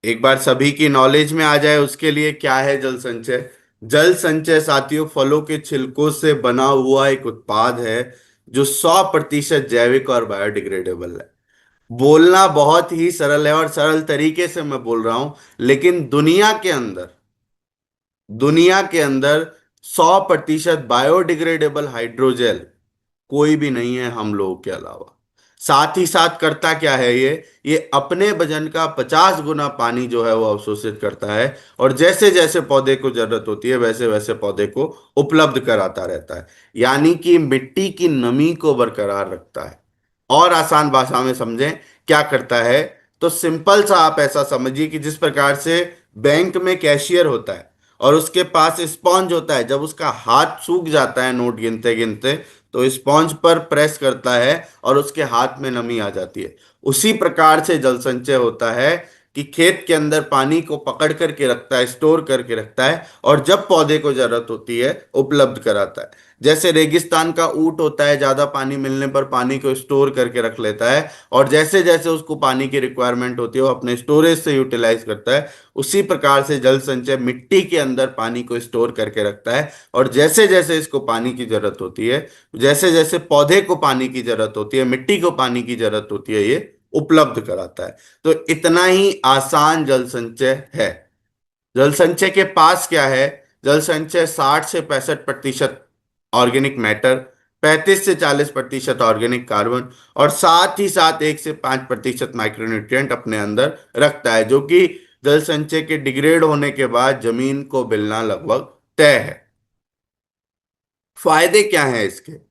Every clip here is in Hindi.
एक बार सभी की नॉलेज में आ जाए उसके लिए, क्या है जल संचय। जल संचय साथियों फलों के छिलकों से बना हुआ एक उत्पाद है जो 100% जैविक और बायोडिग्रेडेबल है। बोलना बहुत ही सरल है और सरल तरीके से मैं बोल रहा हूं, लेकिन दुनिया के अंदर 100% बायोडिग्रेडेबल हाइड्रोजेल कोई भी नहीं है हम लोगों के अलावा। साथ ही साथ करता क्या है ये अपने वजन का 50 गुना पानी जो है वो अवशोषित करता है, और जैसे जैसे पौधे को जरूरत होती है वैसे वैसे पौधे को उपलब्ध कराता रहता है। यानी कि मिट्टी की नमी को बरकरार रखता है। और आसान भाषा में समझें क्या करता है, तो सिंपल सा आप ऐसा समझिए कि जिस प्रकार से बैंक में कैशियर होता है और उसके पास स्पॉन्ज होता है, जब उसका हाथ सूख जाता है नोट गिनते गिनते तो स्पॉन्ज पर प्रेस करता है और उसके हाथ में नमी आ जाती है। उसी प्रकार से जल संचय होता है कि खेत के अंदर पानी को पकड़ करके रखता है, स्टोर करके रखता है, और जब पौधे को जरूरत होती है उपलब्ध कराता है। जैसे रेगिस्तान का ऊंट होता है, ज्यादा पानी मिलने पर पानी को स्टोर करके रख लेता है, और जैसे जैसे उसको पानी की रिक्वायरमेंट होती है वो अपने स्टोरेज से यूटिलाइज करता है। उसी प्रकार से जल संचय मिट्टी के अंदर पानी को स्टोर करके रखता है, और जैसे जैसे इसको पानी की जरूरत होती है, जैसे जैसे पौधे को पानी की जरूरत होती है, मिट्टी को पानी की जरूरत होती है, ये उपलब्ध कराता है। तो इतना ही आसान जल संचय है। जल संचय के पास क्या है, जल संचय 60 से 65% ऑर्गेनिक मैटर, 35 से 40% ऑर्गेनिक कार्बन, और साथ ही साथ 1 से 5% माइक्रोन्यूट्रिएंट अपने अंदर रखता है, जो कि जल संचय के डिग्रेड होने के बाद जमीन को मिलना लगभग तय है। फायदे क्या हैं इसके।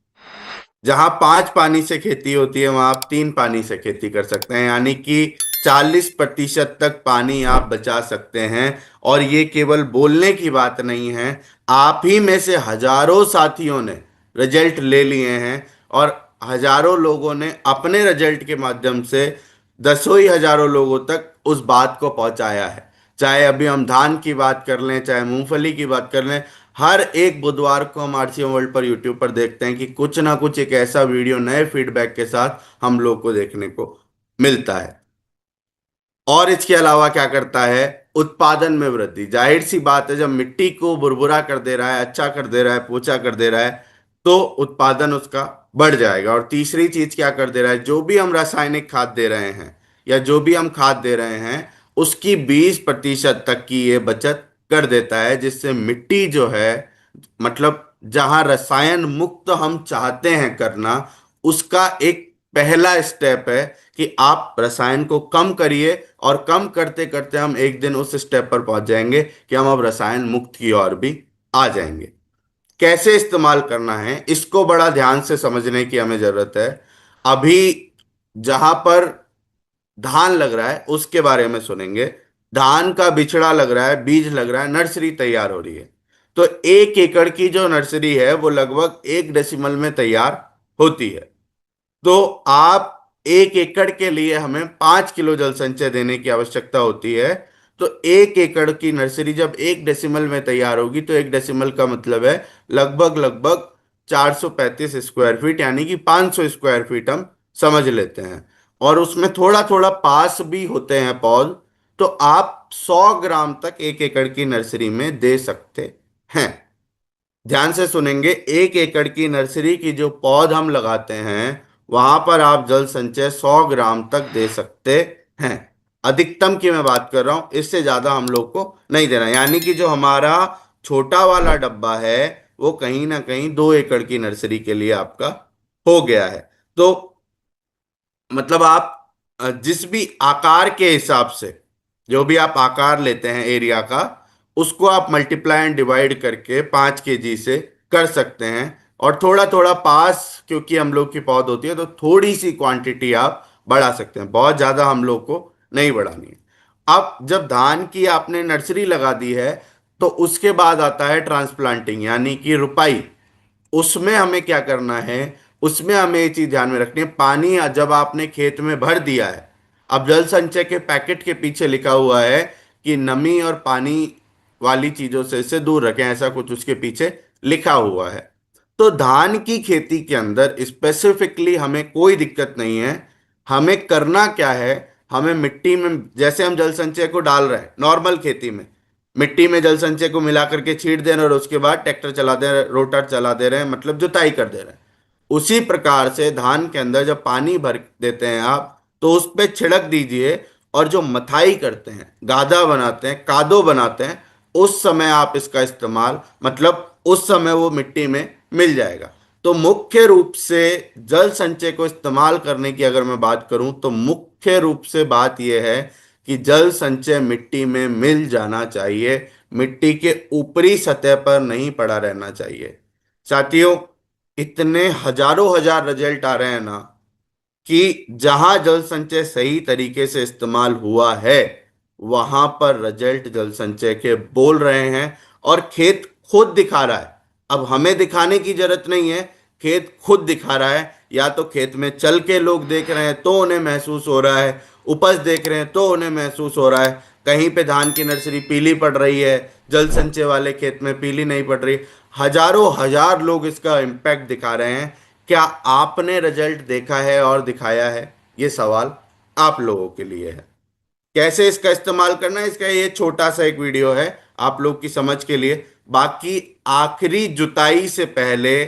जहां 5 पानी से खेती होती है वहां आप 3 पानी से खेती कर सकते हैं, यानी कि 40% तक पानी आप बचा सकते हैं। और ये केवल बोलने की बात नहीं है, आप ही में से हजारों साथियों ने रिजल्ट ले लिए हैं, और हजारों लोगों ने अपने रिजल्ट के माध्यम से दसों ही हजारों लोगों तक उस बात को पहुंचाया है। चाहे अभी हम धान की बात कर लें, चाहे मूंगफली की बात कर लें, हर एक बुधवार को हम आरसीएम वर्ल्ड पर यूट्यूब पर देखते हैं कि कुछ ना कुछ एक ऐसा वीडियो नए फीडबैक के साथ हम लोग को देखने को मिलता है। और इसके अलावा क्या करता है, उत्पादन में वृद्धि। जाहिर सी बात है, जब मिट्टी को बुरबुरा कर दे रहा है, अच्छा कर दे रहा है, पोछा कर दे रहा है, तो उत्पादन उसका बढ़ जाएगा। और तीसरी चीज क्या कर दे रहा है, जो भी हम रासायनिक खाद दे रहे हैं या जो भी हम खाद दे रहे हैं उसकी 20% तक की ये बचत कर देता है, जिससे मिट्टी जो है, मतलब जहां रसायन मुक्त हम चाहते हैं करना, उसका एक पहला स्टेप है कि आप रसायन को कम करिए, और कम करते करते हम एक दिन उस स्टेप पर पहुंच जाएंगे कि हम अब रसायन मुक्त की ओर भी आ जाएंगे। कैसे इस्तेमाल करना है इसको बड़ा ध्यान से समझने की हमें जरूरत है। अभी जहां पर धान लग रहा है उसके बारे में सुनेंगे। धान का बिचड़ा लग रहा है, बीज लग रहा है, नर्सरी तैयार हो रही है। तो 1 एकड़ की जो नर्सरी है वो लगभग 1 डेसिमल में तैयार होती है। तो आप 1 एकड़ के लिए हमें 5 किलो जल संचय देने की आवश्यकता होती है। तो 1 एकड़ की नर्सरी जब 1 डेसिमल में तैयार होगी, तो 1 डेसिमल का मतलब है लगभग लगभग 435 स्क्वायर फीट, यानी कि 500 स्क्वायर फीट हम समझ लेते हैं। और उसमें थोड़ा थोड़ा पास भी होते हैं पौध। तो आप 100 ग्राम तक 1 एकड़ की नर्सरी में दे सकते हैं। ध्यान से सुनेंगे, 1 एकड़ की नर्सरी की जो पौध हम लगाते हैं वहां पर आप जल संचय 100 ग्राम तक दे सकते हैं। अधिकतम की मैं बात कर रहा हूं, इससे ज्यादा हम लोग को नहीं देना। यानी कि जो हमारा छोटा वाला डब्बा है वो कहीं ना कहीं 2 एकड़ की नर्सरी के लिए आपका हो गया है। तो मतलब आप जिस भी आकार के हिसाब से, जो भी आप आकार लेते हैं एरिया का, उसको आप मल्टीप्लाई एंड डिवाइड करके 5 केजी से कर सकते हैं। और थोड़ा थोड़ा पास, क्योंकि हम लोग की पौध होती है तो थोड़ी सी क्वांटिटी आप बढ़ा सकते हैं, बहुत ज़्यादा हम लोग को नहीं बढ़ानी है। अब जब धान की आपने नर्सरी लगा दी है, तो उसके बाद आता है ट्रांसप्लांटिंग, यानी कि रुपाई। उसमें हमें क्या करना है, उसमें हमें ये चीज ध्यान में रखनी है, पानी जब आपने खेत में भर दिया है, अब जल संचय के पैकेट के पीछे लिखा हुआ है कि नमी और पानी वाली चीजों से इसे दूर रखें, ऐसा कुछ उसके पीछे लिखा हुआ है। तो धान की खेती के अंदर स्पेसिफिकली हमें कोई दिक्कत नहीं है। हमें करना क्या है, हमें मिट्टी में, जैसे हम जल संचय को डाल रहे हैं नॉर्मल खेती में, मिट्टी में जल संचय को मिला करके छीट दे रहे हैं और उसके बाद ट्रैक्टर चला दे रहे, रोटर चला दे रहे हैं, मतलब जुताई कर दे रहे हैं। उसी प्रकार से धान के अंदर जब पानी भर देते हैं आप, तो उस पे छिड़क दीजिए, और जो मथाई करते हैं, गादा बनाते हैं, कादो बनाते हैं, उस समय आप इसका इस्तेमाल, मतलब उस समय वो मिट्टी में मिल जाएगा। तो मुख्य रूप से जल संचय को इस्तेमाल करने की अगर मैं बात करूं, तो मुख्य रूप से बात यह है कि जल संचय मिट्टी में मिल जाना चाहिए, मिट्टी के ऊपरी सतह पर नहीं पड़ा रहना चाहिए। साथियों, इतने हजारों हजार रिजल्ट आ रहे हैं ना, कि जहां जल संचय सही तरीके से इस्तेमाल हुआ है, वहां पर रिजल्ट जल संचय के बोल रहे हैं, और खेत खुद दिखा रहा है। अब हमें दिखाने की जरूरत नहीं है, खेत खुद दिखा रहा है। या तो खेत में चल के लोग देख रहे हैं तो उन्हें महसूस हो रहा है, उपज देख रहे हैं तो उन्हें महसूस हो रहा है। कहीं पे धान की नर्सरी पीली पड़ रही है, जल संचय वाले खेत में पीली नहीं पड़ रही। हजारों हजार लोग इसका इम्पैक्ट दिखा रहे हैं। क्या आपने रिजल्ट देखा है और दिखाया है? ये सवाल आप लोगों के लिए है। कैसे इसका इस्तेमाल करना है, इसका ये छोटा सा एक वीडियो है आप लोग की समझ के लिए। बाकी आखिरी जुताई से पहले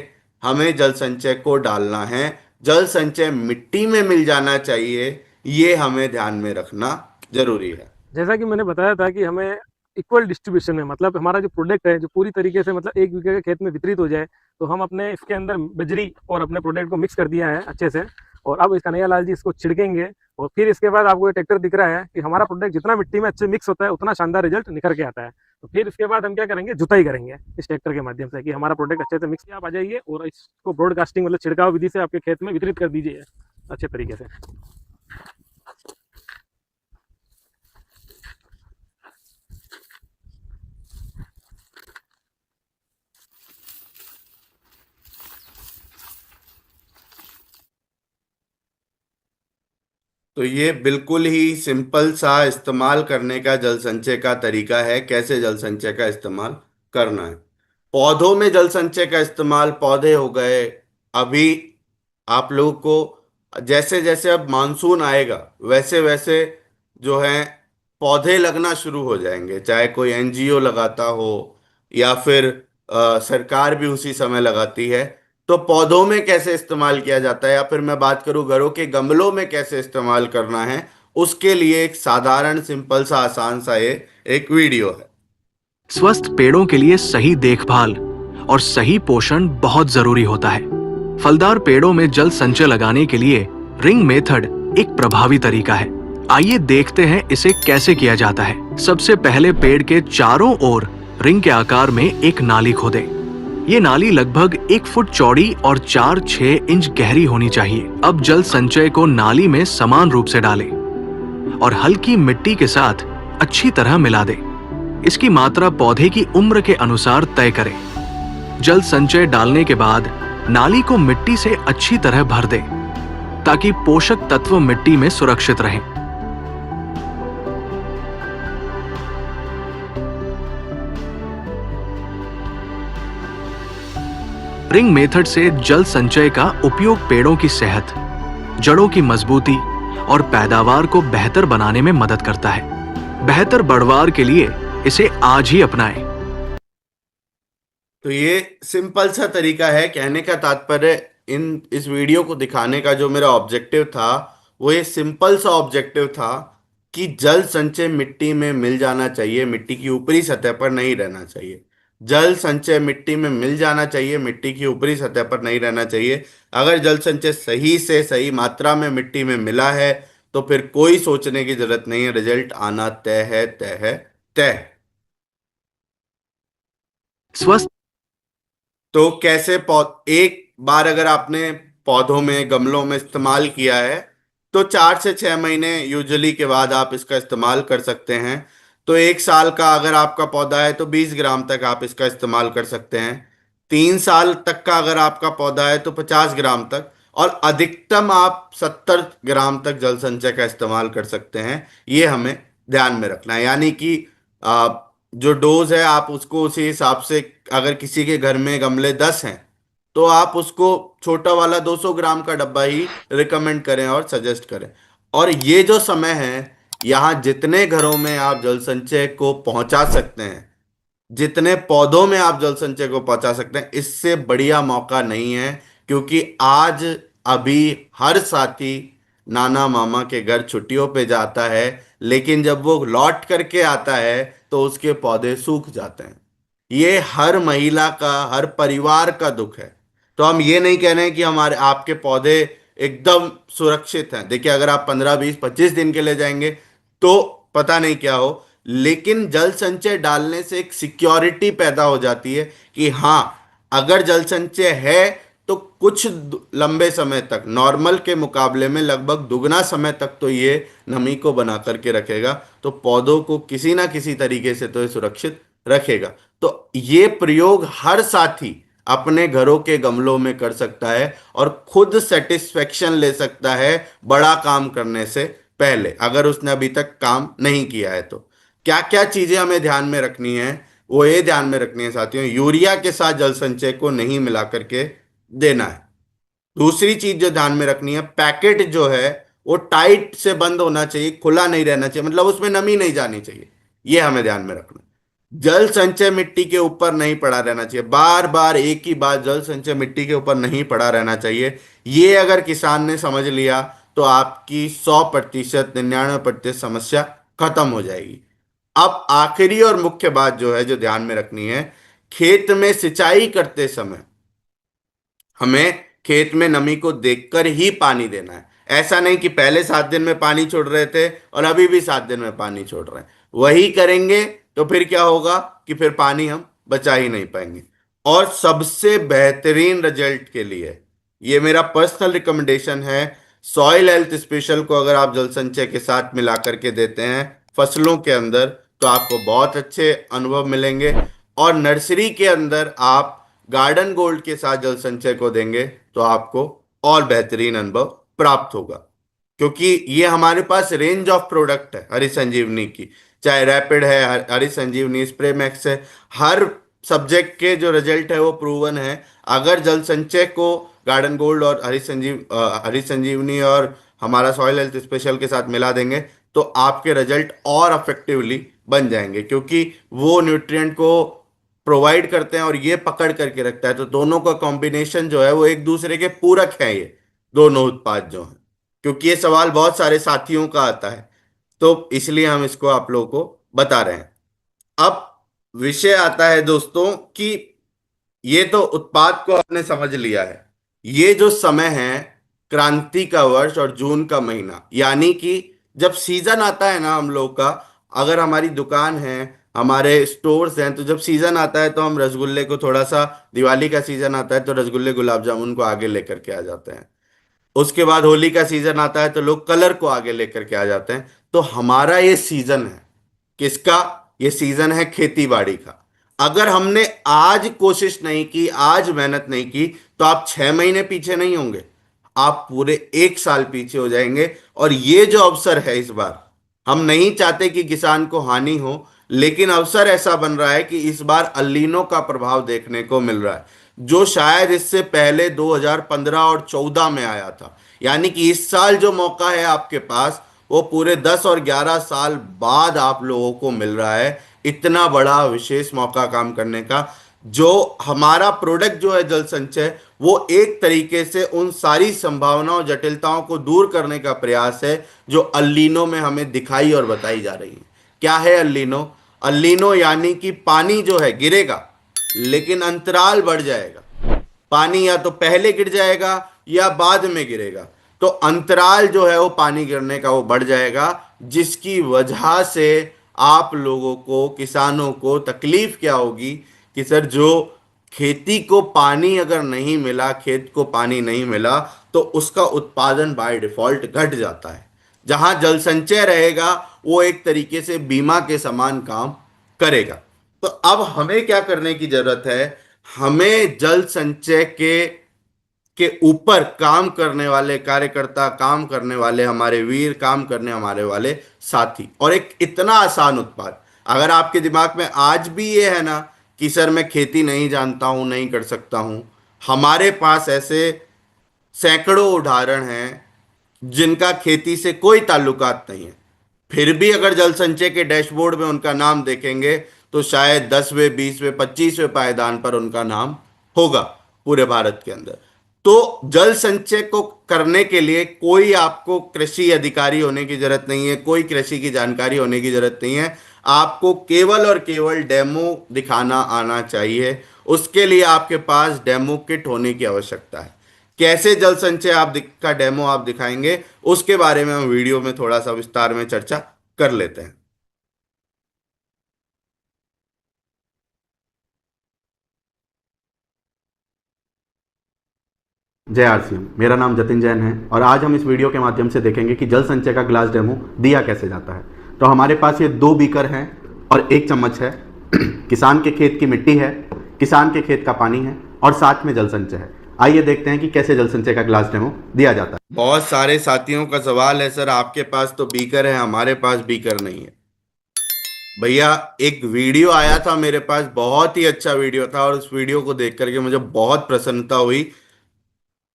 हमें जल संचय को डालना है, जल संचय मिट्टी में मिल जाना चाहिए, ये हमें ध्यान में रखना जरूरी है। जैसा कि मैंने बताया था कि हमें इक्वल डिस्ट्रीब्यूशन है, मतलब हमारा जो प्रोडक्ट है जो पूरी तरीके से मतलब 1 बीघे के खेत में वितरित हो जाए, तो हम अपने इसके अंदर बजरी और अपने प्रोडक्ट को मिक्स कर दिया है अच्छे से। और अब इसका नया लाल जी इसको छिड़केंगे, और फिर इसके बाद आपको ये ट्रैक्टर दिख रहा है कि हमारा प्रोडक्ट जितना मिट्टी में अच्छे मिक्स होता है उतना शानदार रिजल्ट निकल के आता है। तो फिर इसके बाद हम क्या करेंगे, जुताई करेंगे इस ट्रैक्टर के माध्यम से कि हमारा प्रोडक्ट अच्छे से मिक्स, आप आ जाइए और इसको ब्रॉडकास्टिंग मतलब छिड़काव विधि से आपके खेत में वितरित कर दीजिए अच्छे तरीके से। तो ये बिल्कुल ही सिंपल सा इस्तेमाल करने का जल संचय का तरीका है, कैसे जल संचय का इस्तेमाल करना है। पौधों में जल संचय का इस्तेमाल, पौधे हो गए अभी, आप लोगों को जैसे जैसे अब मानसून आएगा वैसे वैसे जो है पौधे लगना शुरू हो जाएंगे, चाहे कोई एनजीओ लगाता हो या फिर सरकार भी उसी समय लगाती है। तो पौधों में कैसे इस्तेमाल किया जाता है, या फिर मैं बात करूं घरों के गमलों में कैसे इस्तेमाल करना है, उसके लिए एक साधारण सिंपल सा आसान सा ये एक वीडियो है। स्वस्थ पेड़ों के लिए सही देखभाल और सही पोषण बहुत जरूरी होता है। फलदार पेड़ों में जल संचय लगाने के लिए रिंग मेथड एक प्रभावी तरीका है। आइए देखते हैं इसे कैसे किया जाता है। सबसे पहले पेड़ के चारों ओर रिंग के आकार में एक नाली खोदें। ये नाली लगभग 1 फुट चौड़ी और 4-6 इंच गहरी होनी चाहिए। अब जल संचय को नाली में समान रूप से डालें और हल्की मिट्टी के साथ अच्छी तरह मिला दें। इसकी मात्रा पौधे की उम्र के अनुसार तय करें। जल संचय डालने के बाद नाली को मिट्टी से अच्छी तरह भर दें ताकि पोषक तत्व मिट्टी में सुरक्षित रहें। रिंग मेथड से जल संचय का उपयोग पेड़ों की सेहत, जड़ों की मजबूती और पैदावार को बेहतर बनाने में मदद करता है। बेहतर बढ़वार के लिए इसे आज ही अपनाएं। तो ये सिंपल सा तरीका है। कहने का तात्पर्य, इस वीडियो को दिखाने का जो मेरा ऑब्जेक्टिव था, वो ये सिंपल सा ऑब्जेक्टिव था कि जल संचय मिट्टी में मिल जाना चाहिए, मिट्टी की ऊपरी सतह पर नहीं रहना चाहिए। जल संचय मिट्टी में मिल जाना चाहिए, मिट्टी की ऊपरी सतह पर नहीं रहना चाहिए। अगर जल संचय सही से सही मात्रा में मिट्टी में मिला है, तो फिर कोई सोचने की जरूरत नहीं है, रिजल्ट आना तय है, तय है, तय। स्वस्थ तो कैसे एक बार अगर आपने पौधों में, गमलों में इस्तेमाल किया है, तो 4 से 6 महीने यूजुअली के बाद आप इसका इस्तेमाल कर सकते हैं। तो 1 साल का अगर आपका पौधा है तो 20 ग्राम तक आप इसका इस्तेमाल कर सकते हैं। 3 साल तक का अगर आपका पौधा है तो 50 ग्राम तक, और अधिकतम आप 70 ग्राम तक जल संचय का इस्तेमाल कर सकते हैं। ये हमें ध्यान में रखना है। यानी कि जो डोज है आप उसको उसी हिसाब से, अगर किसी के घर में गमले 10 हैं तो आप उसको छोटा वाला 200 ग्राम का डब्बा ही रिकमेंड करें और सजेस्ट करें। और ये जो समय है, यहाँ जितने घरों में आप जल संचय को पहुंचा सकते हैं, जितने पौधों में आप जल संचय को पहुंचा सकते हैं, इससे बढ़िया मौका नहीं है। क्योंकि आज अभी हर साथी नाना मामा के घर छुट्टियों पे जाता है, लेकिन जब वो लौट करके आता है तो उसके पौधे सूख जाते हैं। ये हर महिला का, हर परिवार का दुख है। तो हम ये नहीं कह रहे हैं कि हमारे आपके पौधे एकदम सुरक्षित हैं। देखिए, अगर आप 15 20 25 दिन के लिए जाएंगे तो पता नहीं क्या हो, लेकिन जल संचय डालने से एक सिक्योरिटी पैदा हो जाती है कि हाँ, अगर जल संचय है तो कुछ लंबे समय तक, नॉर्मल के मुकाबले में लगभग दुगना समय तक तो ये नमी को बना करके रखेगा। तो पौधों को किसी ना किसी तरीके से तो ये सुरक्षित रखेगा। तो ये प्रयोग हर साथी अपने घरों के गमलों में कर सकता है और खुद सेटिस्फेक्शन ले सकता है बड़ा काम करने से पहले, अगर उसने अभी तक काम नहीं किया है तो। क्या क्या चीजें हमें ध्यान में रखनी है, वो ये ध्यान में रखनी है साथियों, यूरिया के साथ जल संचय को नहीं मिला करके देना है। दूसरी चीज जो ध्यान में रखनी है, पैकेट जो है वो टाइट से बंद होना चाहिए, खुला नहीं रहना चाहिए, मतलब उसमें नमी नहीं जानी चाहिए। ये हमें ध्यान में रखना है। जल संचय मिट्टी के ऊपर नहीं पड़ा रहना चाहिए, बार बार एक ही बात, जल संचय मिट्टी के ऊपर नहीं पड़ा रहना चाहिए। ये अगर किसान ने समझ लिया तो आपकी 100% 99% समस्या खत्म हो जाएगी। अब आखिरी और मुख्य बात जो है, जो ध्यान में रखनी है, खेत में सिंचाई करते समय हमें खेत में नमी को देखकर ही पानी देना है। ऐसा नहीं कि पहले 7 दिन में पानी छोड़ रहे थे और अभी भी 7 दिन में पानी छोड़ रहे हैं, वही करेंगे तो फिर क्या होगा कि फिर पानी हम बचा ही नहीं पाएंगे। और सबसे बेहतरीन रिजल्ट के लिए ये मेरा पर्सनल रिकमेंडेशन है, सॉइल हेल्थ स्पेशल को अगर आप जल संचय के साथ मिला करके देते हैं फसलों के अंदर तो आपको बहुत अच्छे अनुभव मिलेंगे। और नर्सरी के अंदर आप गार्डन गोल्ड के साथ जल संचय को देंगे तो आपको और बेहतरीन अनुभव प्राप्त होगा। क्योंकि ये हमारे पास रेंज ऑफ प्रोडक्ट है हरी संजीवनी की, चाहे रैपिड है, हरी संजीवनी, स्प्रे मैक्स है, हर सब्जेक्ट के जो रिजल्ट है वो प्रूवन है। अगर जल संचय को गार्डन गोल्ड और हरी संजीवनी और हमारा सॉइल हेल्थ स्पेशल के साथ मिला देंगे तो आपके रिजल्ट और अफेक्टिवली बन जाएंगे, क्योंकि वो न्यूट्रिएंट को प्रोवाइड करते हैं और ये पकड़ करके रखता है। तो दोनों का कॉम्बिनेशन जो है वो एक दूसरे के पूरक है, ये दोनों उत्पाद जो हैं। क्योंकि ये सवाल बहुत सारे साथियों का आता है, तो इसलिए हम इसको आप लोगों को बता रहे हैं। अब विषय आता है दोस्तों कि ये तो उत्पाद को आपने समझ लिया है। ये जो समय है, क्रांति का वर्ष और जून का महीना, यानी कि जब सीजन आता है ना हम लोग का, अगर हमारी दुकान है, हमारे स्टोर्स हैं, तो जब सीजन आता है तो हम रसगुल्ले को थोड़ा सा, दिवाली का सीजन आता है तो रसगुल्ले गुलाब जामुन को आगे लेकर के आ जाते हैं। उसके बाद होली का सीजन आता है तो लोग कलर को आगे लेकर के आ जाते हैं। तो हमारा ये सीजन है किसका? ये सीजन है खेती बाड़ी का। अगर हमने आज कोशिश नहीं की, आज मेहनत नहीं की, तो आप 6 महीने पीछे नहीं होंगे, आप पूरे 1 साल पीछे हो जाएंगे। और ये जो अवसर है इस बार, हम नहीं चाहते कि किसान को हानि हो, लेकिन अवसर ऐसा बन रहा है कि इस बार अल्लीनो का प्रभाव देखने को मिल रहा है, जो शायद इससे पहले 2015 और 14 में आया था। यानी कि इस साल जो मौका है आपके पास, वो पूरे 10 और 11 साल बाद आप लोगों को मिल रहा है, इतना बड़ा विशेष मौका काम करने का। जो हमारा प्रोडक्ट जो है जल संचय, वो एक तरीके से उन सारी संभावनाओं, जटिलताओं को दूर करने का प्रयास है जो अल्लीनो में हमें दिखाई और बताई जा रही है। क्या है अल्लीनो? अल्लीनो यानी कि पानी जो है गिरेगा, लेकिन अंतराल बढ़ जाएगा। पानी या तो पहले गिर जाएगा या बाद में गिरेगा, तो अंतराल जो है वो पानी गिरने का वो बढ़ जाएगा, जिसकी वजह से आप लोगों को, किसानों को तकलीफ क्या होगी कि सर, जो खेती को पानी अगर नहीं मिला, खेत को पानी नहीं मिला, तो उसका उत्पादन बाय डिफॉल्ट घट जाता है। जहां जल संचय रहेगा वो एक तरीके से बीमा के समान काम करेगा। तो अब हमें क्या करने की जरूरत है? हमें जल संचय के ऊपर काम करने वाले कार्यकर्ता, काम करने वाले हमारे वीर, काम करने हमारे वाले साथी, और एक इतना आसान उत्पाद, अगर आपके दिमाग में आज भी ये है ना कि सर मैं खेती नहीं जानता हूं, नहीं कर सकता हूं, हमारे पास ऐसे सैकड़ों उदाहरण हैं जिनका खेती से कोई ताल्लुकात नहीं है, फिर भी अगर जल संचय के डैशबोर्ड में उनका नाम देखेंगे तो शायद 10वें 20वें 25वें पायदान पर उनका नाम होगा पूरे भारत के अंदर। तो जल संचय को करने के लिए कोई आपको कृषि अधिकारी होने की जरूरत नहीं है, कोई कृषि की जानकारी होने की जरूरत नहीं है। आपको केवल और केवल डेमो दिखाना आना चाहिए। उसके लिए आपके पास डेमो किट होने की आवश्यकता है। कैसे जल संचय का डेमो आप दिखाएंगे, उसके बारे में हम वीडियो में थोड़ा सा विस्तार में चर्चा कर लेते हैं। जय आरसीएम, मेरा नाम जतिन जैन है और आज हम इस वीडियो के माध्यम से देखेंगे कि जल संचय का ग्लास डेमो दिया कैसे जाता है। तो हमारे पास ये 2 बीकर हैं और 1 चम्मच है। किसान के खेत की मिट्टी है, किसान के खेत का पानी है और साथ में जल संचय है। आइए देखते हैं कि कैसे जल संचय का ग्लास डेमो दिया जाता है। बहुत सारे साथियों का सवाल है, सर आपके पास तो बीकर है, हमारे पास बीकर नहीं है। भैया एक वीडियो आया था मेरे पास, बहुत ही अच्छा वीडियो था और उस वीडियो को देख करके मुझे बहुत प्रसन्नता हुई।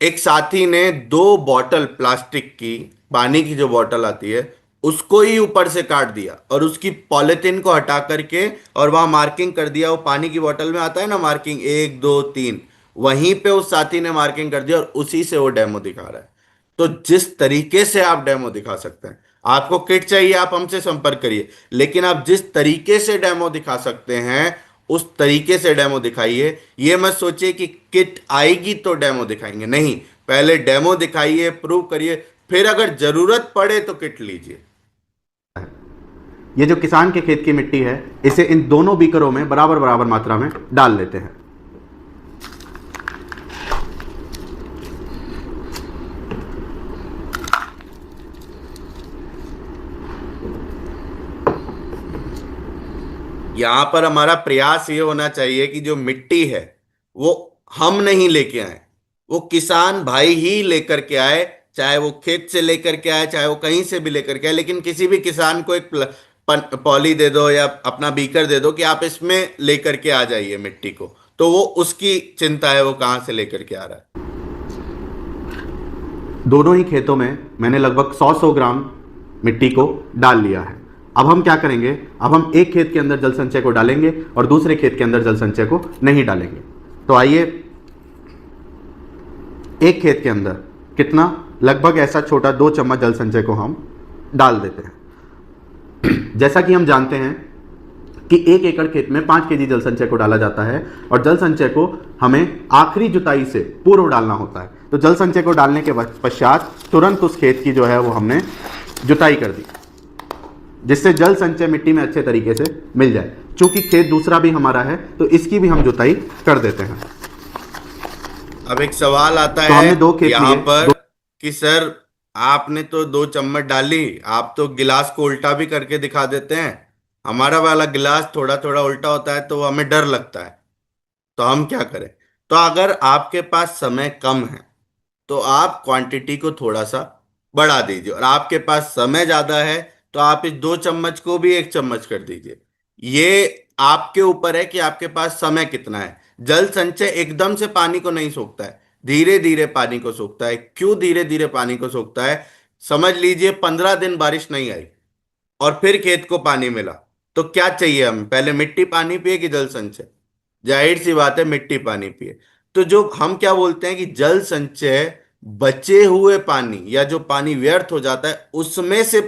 एक साथी ने 2 बॉटल प्लास्टिक की, पानी की जो बॉटल आती है, उसको ही ऊपर से काट दिया और उसकी पॉलिथीन को हटा करके और वहां मार्किंग कर दिया। वो पानी की बॉटल में आता है ना मार्किंग 1 2 3, वहीं पे उस साथी ने मार्किंग कर दिया और उसी से वो डेमो दिखा रहा है। तो जिस तरीके से आप डेमो दिखा सकते हैं, आपको किट चाहिए आप हमसे संपर्क करिए, लेकिन आप जिस तरीके से डेमो दिखा सकते हैं उस तरीके से डेमो दिखाइए। ये मत सोचिए कि किट आएगी तो डेमो दिखाएंगे, नहीं, पहले डेमो दिखाइए, प्रूव करिए, फिर अगर जरूरत पड़े तो किट लीजिए। ये जो किसान के खेत की मिट्टी है, इसे इन दोनों बीकरों में बराबर बराबर मात्रा में डाल लेते हैं। यहां पर हमारा प्रयास ये होना चाहिए कि जो मिट्टी है वो हम नहीं लेके आए, वो किसान भाई ही लेकर के आए, चाहे वो खेत से लेकर के आए, चाहे वो कहीं से भी लेकर के आए। लेकिन किसी भी किसान को एक पॉली दे दो या अपना बीकर दे दो कि आप इसमें लेकर के आ जाइए मिट्टी को, तो वो उसकी चिंता है वो कहां से लेकर के आ रहा है। दोनों ही खेतों में मैंने लगभग 100 ग्राम मिट्टी को डाल लिया है। अब हम क्या करेंगे, अब हम एक खेत के अंदर जल संचय को डालेंगे और दूसरे खेत के अंदर जल संचय को नहीं डालेंगे। तो आइए, एक खेत के अंदर कितना, लगभग ऐसा छोटा 2 चम्मच जल संचय को हम डाल देते हैं। जैसा कि हम जानते हैं कि 1 एकड़ खेत में 5 केजी जल संचय को डाला जाता है और जल संचय को हमें आखिरी जुताई से पूर्व डालना होता है। तो जल संचय को डालने के पश्चात तुरंत उस खेत की जो है वो हमने जुताई कर दी, जिससे जल संचय मिट्टी में अच्छे तरीके से मिल जाए। चूंकि खेत दूसरा भी हमारा है तो इसकी भी हम जुताई कर देते हैं। अब एक सवाल आता तो है हमने 2 खेत यहाँ लिए, पर कि सर आपने तो 2 चम्मच डाली, आप तो गिलास को उल्टा भी करके दिखा देते हैं, हमारा वाला गिलास थोड़ा थोड़ा उल्टा होता है तो हमें डर लगता है, तो हम क्या करें। तो अगर आपके पास समय कम है तो आप क्वांटिटी को थोड़ा सा बढ़ा दीजिए, और आपके पास समय ज्यादा है तो आप इस 2 चम्मच को भी 1 चम्मच कर दीजिए। ये आपके ऊपर है कि आपके पास समय कितना है। जल संचय एकदम से पानी को नहीं सोखता है, धीरे धीरे पानी को सोखता है। क्यों धीरे धीरे पानी को सोखता है, समझ लीजिए 15 दिन बारिश नहीं आई और फिर खेत को पानी मिला, तो क्या चाहिए हमें, पहले मिट्टी पानी पिए कि जल संचय? जाहिर सी बात है मिट्टी पानी पिए। तो जो हम क्या बोलते हैं कि जल संचय बचे हुए पानी या जो पानी व्यर्थ हो जाता है उसमें से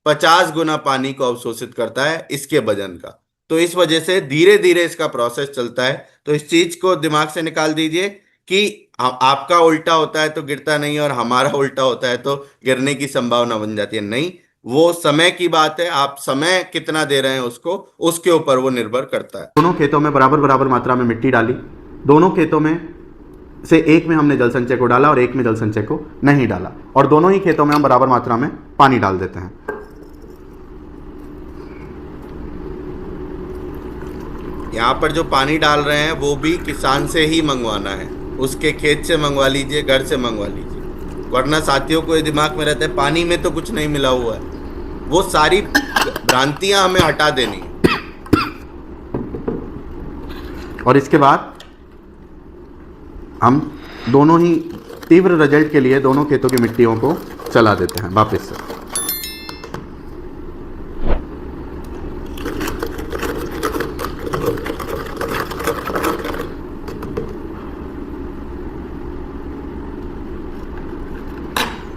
50 गुना पानी को अवशोषित करता है इसके वजन का। तो इस वजह से धीरे धीरे इसका प्रोसेस चलता है। तो इस चीज को दिमाग से निकाल दीजिए कि आपका उल्टा होता है तो गिरता नहीं और हमारा उल्टा होता है तो गिरने की संभावना बन जाती है। नहीं, वो समय की बात है, आप समय कितना दे रहे हैं उसको, उसके ऊपर वो निर्भर करता है। दोनों खेतों में बराबर बराबर मात्रा में मिट्टी डाली। दोनों खेतों में से एक में हमने जल संचय को डाला और एक में जल संचय को नहीं डाला, और दोनों ही खेतों में हम बराबर मात्रा में पानी डाल देते हैं। यहाँ पर जो पानी डाल रहे हैं वो भी किसान से ही मंगवाना है, उसके खेत से मंगवा लीजिए, घर से मंगवा लीजिए, वरना साथियों को ये दिमाग में रहता है पानी में तो कुछ नहीं मिला हुआ है। वो सारी भ्रांतियां हमें हटा देनी है। और इसके बाद हम दोनों ही तीव्र रिजल्ट के लिए दोनों खेतों की मिट्टियों को चला देते हैं वापस से।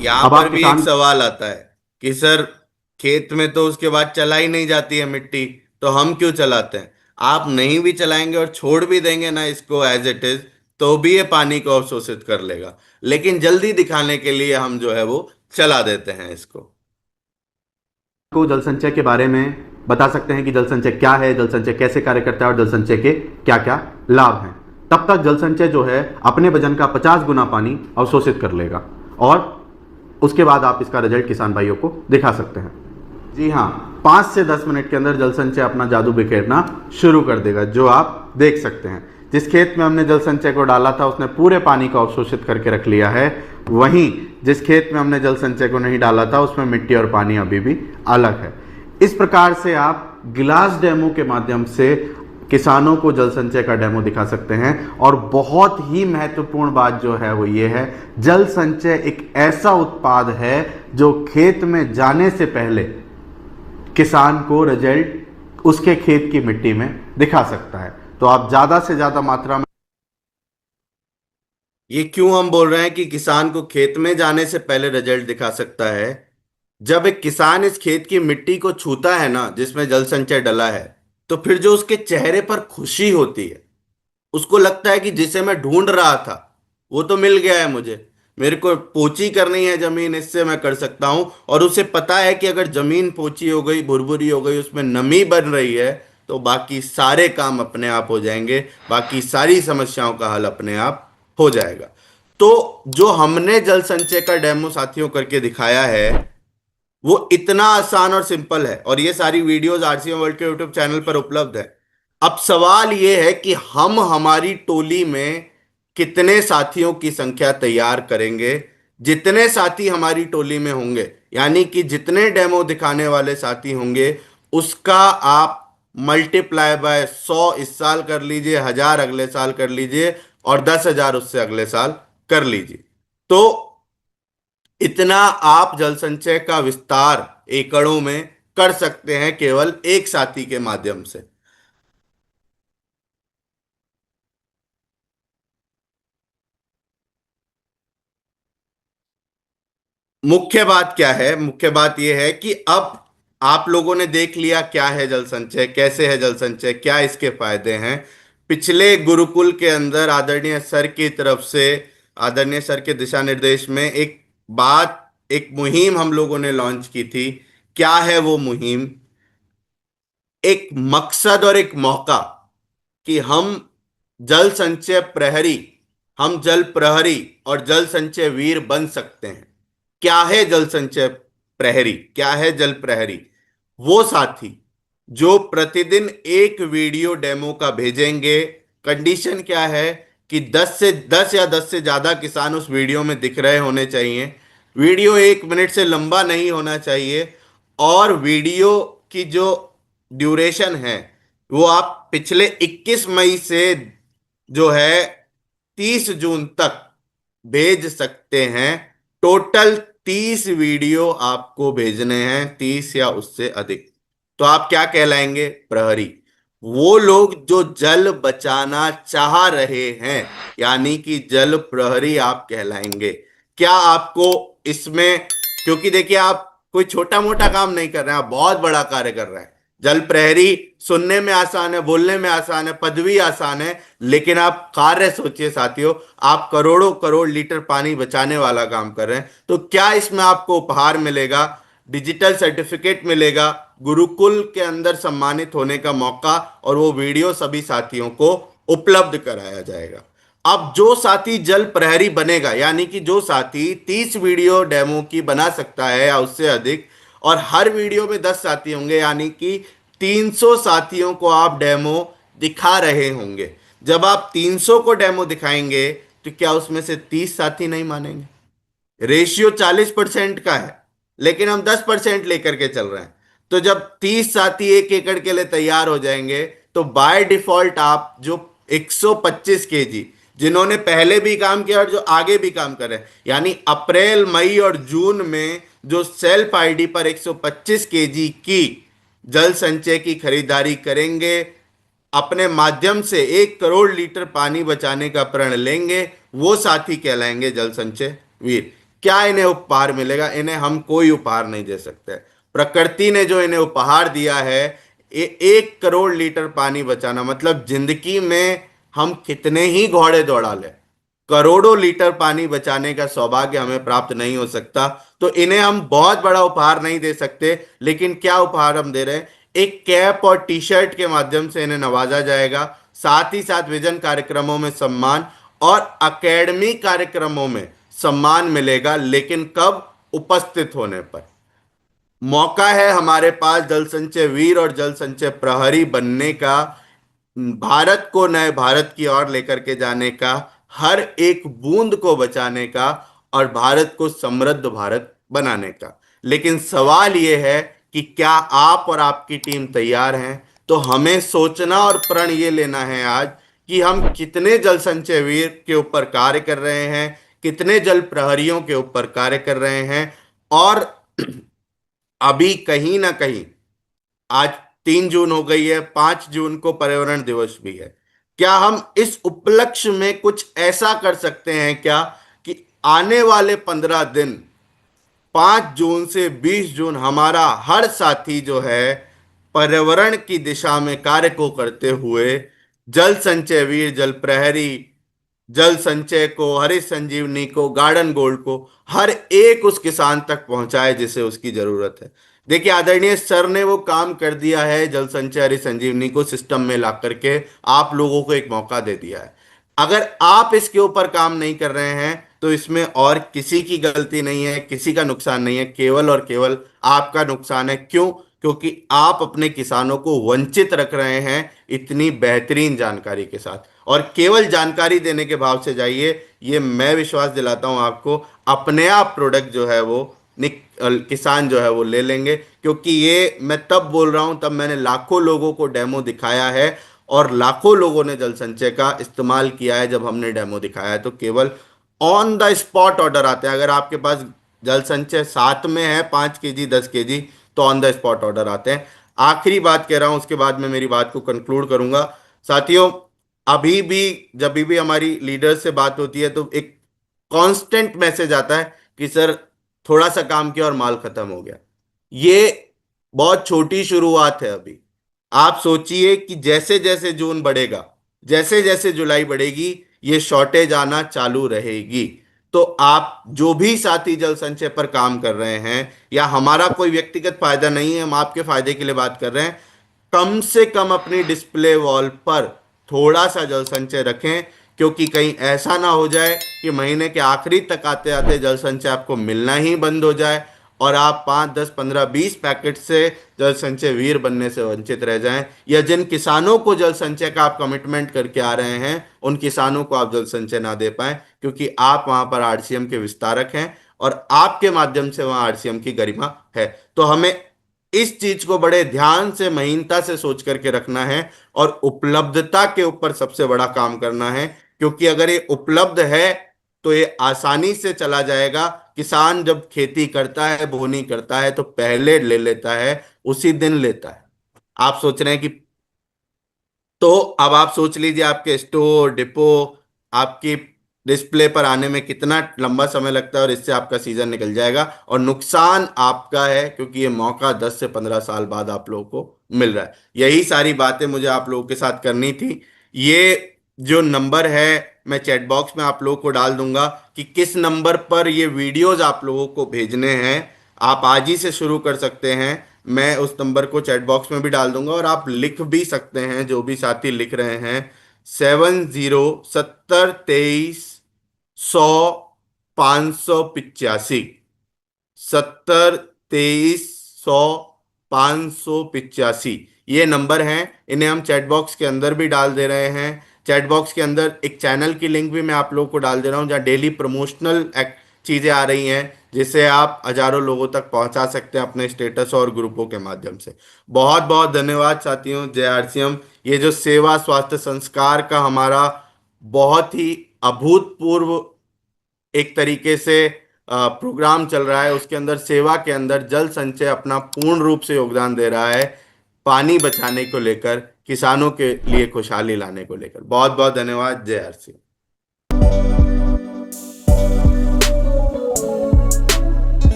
यहाँ अब पर आप भी एक सवाल आता है कि सर खेत में तो उसके बाद चलाई नहीं जाती है मिट्टी, तो हम क्यों चलाते हैं? आप नहीं भी चलाएंगे और छोड़ भी देंगे ना इसको एज इट इज, तो भी ये पानी को अवशोषित कर लेगा। लेकिन जल्दी दिखाने के लिए हम जो है वो चला देते हैं इसको। को जल संचय के बारे में बता सकते हैं कि जल संचय क्या है, जल संचय कैसे कार्य करता है और जल संचय के क्या क्या लाभ हैं। तब तक जल संचय जो है अपने वजन का 50 गुना पानी अवशोषित कर लेगा और उसके बाद आप इसका रिजल्ट किसान भाइयों को दिखा सकते हैं। जी हाँ, 5 से 10 मिनट के अंदर जल संचय अपना जादू बिखेरना शुरू कर देगा, जो आप देख सकते हैं। जिस खेत में हमने जल संचय को डाला था उसने पूरे पानी को अवशोषित करके रख लिया है, वहीं जिस खेत में हमने जल संचय को नहीं डाला था उसमें मिट्टी और पानी अभी भी अलग है। इस प्रकार से आप गिलास डेमो के माध्यम से किसानों को जल संचय का डेमो दिखा सकते हैं। और बहुत ही महत्वपूर्ण बात जो है वो ये है, जल संचय एक ऐसा उत्पाद है जो खेत में जाने से पहले किसान को रिजल्ट उसके खेत की मिट्टी में दिखा सकता है। तो आप ज्यादा से ज्यादा मात्रा में, ये क्यों हम बोल रहे हैं कि किसान को खेत में जाने से पहले रिजल्ट दिखा सकता है? जब एक किसान इस खेत की मिट्टी को छूता है ना जिसमें जल संचय डला है, तो फिर जो उसके चेहरे पर खुशी होती है, उसको लगता है कि जिसे मैं ढूंढ रहा था वो तो मिल गया है मुझे। मेरे को पोची करनी है जमीन, इससे मैं कर सकता हूं। और उसे पता है कि अगर जमीन पोची हो गई, भुरभुरी हो गई, उसमें नमी बन रही है, तो बाकी सारे काम अपने आप हो जाएंगे, बाकी सारी समस्याओं का हल अपने आप हो जाएगा। तो जो हमने जल संचय का डेमो साथियों करके दिखाया है वो इतना आसान और सिंपल है, और ये सारी वीडियोस आरसीएम वर्ल्ड के यूट्यूब चैनल पर उपलब्ध है। अब सवाल ये है कि हम हमारी टोली में कितने साथियों की संख्या तैयार करेंगे। जितने साथी हमारी टोली में होंगे, यानी कि जितने डेमो दिखाने वाले साथी होंगे, उसका आप मल्टीप्लाई बाय 100 इस साल कर लीजिए, 1000 अगले साल कर लीजिए, और 10,000 उससे अगले साल कर लीजिए। तो इतना आप जल संचय का विस्तार एकड़ों में कर सकते हैं केवल एक साथी के माध्यम से। मुख्य बात क्या है? मुख्य बात यह है कि अब आप लोगों ने देख लिया क्या है जल संचय, कैसे है जल संचय, क्या इसके फायदे हैं। पिछले गुरुकुल के अंदर आदरणीय सर की तरफ से, आदरणीय सर के दिशा निर्देश में एक मुहिम हम लोगों ने लॉन्च की थी। क्या है वो मुहिम? एक मकसद और एक मौका कि जल संचय प्रहरी हम जल प्रहरी और जल संचय वीर बन सकते हैं। क्या है जल संचय प्रहरी? क्या है जल प्रहरी? वो साथी जो प्रतिदिन एक वीडियो डेमो का भेजेंगे। कंडीशन क्या है कि 10 या 10 से ज्यादा किसान उस वीडियो में दिख रहे होने चाहिए। वीडियो 1 मिनट से लंबा नहीं होना चाहिए, और वीडियो की जो ड्यूरेशन है वो आप पिछले 21 मई से जो है 30 जून तक भेज सकते हैं। टोटल 30 वीडियो आपको भेजने हैं, 30 या उससे अधिक। तो आप क्या कहलाएंगे? प्रहरी। वो लोग जो जल बचाना चाह रहे हैं, यानी कि जल प्रहरी आप कहलाएंगे। क्या आपको इसमें, क्योंकि देखिए आप कोई छोटा मोटा काम नहीं कर रहे हैं, आप बहुत बड़ा कार्य कर रहे हैं। जल प्रहरी सुनने में आसान है, बोलने में आसान है, पदवी आसान है, लेकिन आप कार्य सोचिए साथियों, आप करोड़ों करोड़ लीटर पानी बचाने वाला काम कर रहे हैं। तो क्या इसमें आपको उपहार मिलेगा? डिजिटल सर्टिफिकेट मिलेगा, गुरुकुल के अंदर सम्मानित होने का मौका, और वो वीडियो सभी साथियों को उपलब्ध कराया जाएगा। अब जो साथी जल प्रहरी बनेगा, यानी कि जो साथी 30 वीडियो डेमो की बना सकता है या उससे अधिक, और हर वीडियो में 10 साथी होंगे, यानी कि 300 साथियों को आप डेमो दिखा रहे होंगे। जब आप 300 को डेमो दिखाएंगे तो क्या उसमें से 30 साथी नहीं मानेंगे? रेशियो 40% का है, लेकिन हम 10% लेकर के चल रहे हैं। तो जब 30 साथी 1 एकड़ के लिए तैयार हो जाएंगे, तो बाय डिफॉल्ट आप जो 125 केजी जिन्होंने पहले भी काम किया और जो आगे भी काम कर रहे हैं, यानी अप्रैल मई और जून में जो सेल्फ आईडी पर 125 केजी की जल संचय की खरीदारी करेंगे, अपने माध्यम से 1 करोड़ लीटर पानी बचाने का प्रण लेंगे, वो साथी कहलाएंगे जल संचय वीर। क्या इन्हें उपहार मिलेगा? इन्हें हम कोई उपहार नहीं दे सकते। प्रकृति ने जो इन्हें उपहार दिया है, 1 करोड़ लीटर पानी बचाना, मतलब जिंदगी में हम कितने ही घोड़े दौड़ा लें, करोड़ों लीटर पानी बचाने का सौभाग्य हमें प्राप्त नहीं हो सकता। तो इन्हें हम बहुत बड़ा उपहार नहीं दे सकते, लेकिन क्या उपहार हम दे रहे हैं? एक कैप और टी शर्ट के माध्यम से इन्हें नवाजा जाएगा, साथ ही साथ विजन कार्यक्रमों में सम्मान और एकेडमी कार्यक्रमों में सम्मान मिलेगा। लेकिन कब? उपस्थित होने पर। मौका है हमारे पास जल संचय वीर और जल संचय प्रहरी बनने का, भारत को नए भारत की ओर लेकर के जाने का, हर एक बूंद को बचाने का और भारत को समृद्ध भारत बनाने का। लेकिन सवाल यह है कि क्या आप और आपकी टीम तैयार हैं? तो हमें सोचना और प्रण ये लेना है आज कि हम कितने जल संचय वीर के ऊपर कार्य कर रहे हैं, कितने जल प्रहरियों के ऊपर कार्य कर रहे हैं। और अभी कहीं ना कहीं आज 3 जून हो गई है, 5 जून को पर्यावरण दिवस भी है। क्या हम इस उपलक्ष्य में कुछ ऐसा कर सकते हैं क्या कि आने वाले 15 दिन, 5 जून से 20 जून, हमारा हर साथी जो है पर्यावरण की दिशा में कार्य को करते हुए जल संचय वीर, जल प्रहरी, जल संचय को, हरित संजीवनी को, गार्डन गोल्ड को हर एक उस किसान तक पहुंचाए जिसे उसकी जरूरत है। देखिए आदरणीय सर ने वो काम कर दिया है, जल संचय हरित संजीवनी को सिस्टम में ला करके आप लोगों को एक मौका दे दिया है। अगर आप इसके ऊपर काम नहीं कर रहे हैं तो इसमें और किसी की गलती नहीं है, किसी का नुकसान नहीं है, केवल और केवल आपका नुकसान है। क्यों? क्योंकि आप अपने किसानों को वंचित रख रहे हैं इतनी बेहतरीन जानकारी के साथ। और केवल जानकारी देने के भाव से जाइए, ये मैं विश्वास दिलाता हूं आपको, अपने आप प्रोडक्ट जो है वो किसान जो है वो ले लेंगे। क्योंकि ये मैं तब बोल रहा हूं, तब मैंने लाखों लोगों को डेमो दिखाया है और लाखों लोगों ने जल संचय का इस्तेमाल किया है। जब हमने डेमो दिखाया है तो केवल ऑन द स्पॉट ऑर्डर आते हैं। अगर आपके पास जल संचय साथ में है 5 केजी 10 केजी, तो ऑन द स्पॉट ऑर्डर आते हैं। आखिरी बात कह रहा हूं, उसके बाद मैं मेरी बात को कंक्लूड करूंगा। साथियों, अभी भी जब भी हमारी लीडर से बात होती है तो एक कांस्टेंट मैसेज आता है कि सर थोड़ा सा काम किया और माल खत्म हो गया। ये बहुत छोटी शुरुआत है अभी। आप सोचिए कि जैसे जैसे जून बढ़ेगा, जैसे जैसे जुलाई बढ़ेगी, ये शॉर्टेज आना चालू रहेगी। तो आप जो भी साथी जल संचय पर काम कर रहे हैं, या हमारा कोई व्यक्तिगत फायदा नहीं है, हम आपके फायदे के लिए बात कर रहे हैं, कम से कम अपनी डिस्प्ले वॉल पर थोड़ा सा जल संचय रखें। क्योंकि कहीं ऐसा ना हो जाए कि महीने के आखिरी तक आते आते जल संचय आपको मिलना ही बंद हो जाए और आप 5, 10, 15, 20 पैकेट से जल संचय वीर बनने से वंचित रह जाएं। या जिन किसानों को जल संचय का आप कमिटमेंट करके आ रहे हैं, उन किसानों को आप जल संचय ना दे पाएं, क्योंकि आप वहां पर आरसीएम के विस्तारक हैं और आपके माध्यम से वहां आरसीएम की गरिमा है। तो हमें इस चीज को बड़े ध्यान से, महीनता से सोच करके रखना है और उपलब्धता के ऊपर सबसे बड़ा काम करना है। क्योंकि अगर ये उपलब्ध है तो ये आसानी से चला जाएगा। किसान जब खेती करता है, बोनी करता है, तो पहले ले लेता है, उसी दिन लेता है। आप सोच रहे हैं कि, तो अब आप सोच लीजिए आपके स्टोर, डिपो, आपकी डिस्प्ले पर आने में कितना लंबा समय लगता है और इससे आपका सीजन निकल जाएगा और नुकसान आपका है, क्योंकि ये मौका 10 से 15 साल बाद आप लोगों को मिल रहा है। यही सारी बातें मुझे आप लोगों के साथ करनी थी। ये जो नंबर है मैं चैट बॉक्स में आप लोगों को डाल दूंगा कि किस नंबर पर ये वीडियोस आप लोगों को भेजने हैं। आप आज ही से शुरू कर सकते हैं। मैं उस नंबर को चैट बॉक्स में भी डाल दूंगा और आप लिख भी सकते हैं, जो भी साथी लिख रहे हैं, 7070231585, 70231585 ये नंबर हैं। इन्हें हम चैट बॉक्स के अंदर भी डाल दे रहे हैं। चैट बॉक्स के अंदर एक चैनल की लिंक भी मैं आप लोगों को डाल दे रहा हूं, जहां डेली प्रमोशनल चीजें आ रही हैं, जिसे आप हजारों लोगों तक पहुंचा सकते हैं अपने स्टेटस और ग्रुपों के माध्यम से। बहुत बहुत धन्यवाद साथियों। जय आरसीएम। ये जो सेवा स्वास्थ्य संस्कार का हमारा बहुत ही अभूतपूर्व एक तरीके से प्रोग्राम चल रहा है, उसके अंदर सेवा के अंदर जल संचय अपना पूर्ण रूप से योगदान दे रहा है, पानी बचाने को लेकर, किसानों के लिए खुशहाली लाने को लेकर। बहुत बहुत धन्यवाद। जय आरसी।